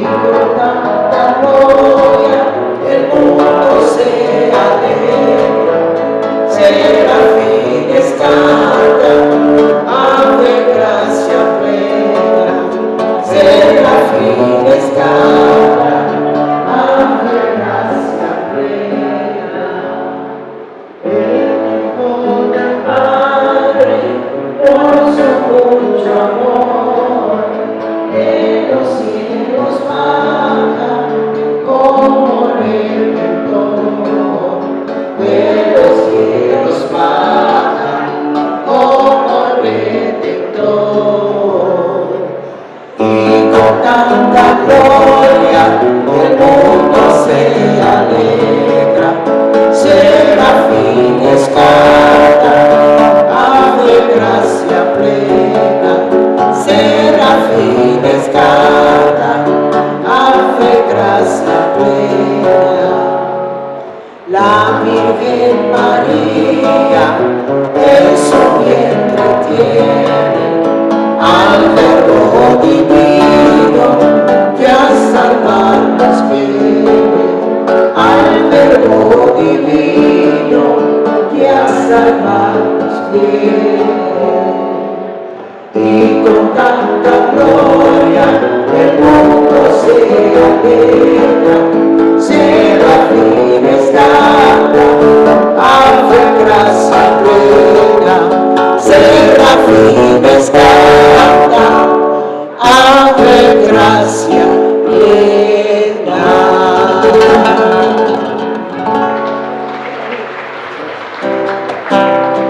con tanta gloria el mundo se alegra, serafines cantan, ave gracia plena, serafines cantan, ave gracia plena. El Hijo del Padre, por su mucho amor, de los cielos baja como Redentor, de los cielos baja como Redentor. Y con tanta gloria el mundo se alegra, serafines cantan, ave gracia plena, serafines cantan, ave gracia plena. La Virgen María en su vientre tiene al Verbo divino que a salvarnos viene, al Verbo divino que a salvarnos viene. Y con tanta gloria el mundo se alegra,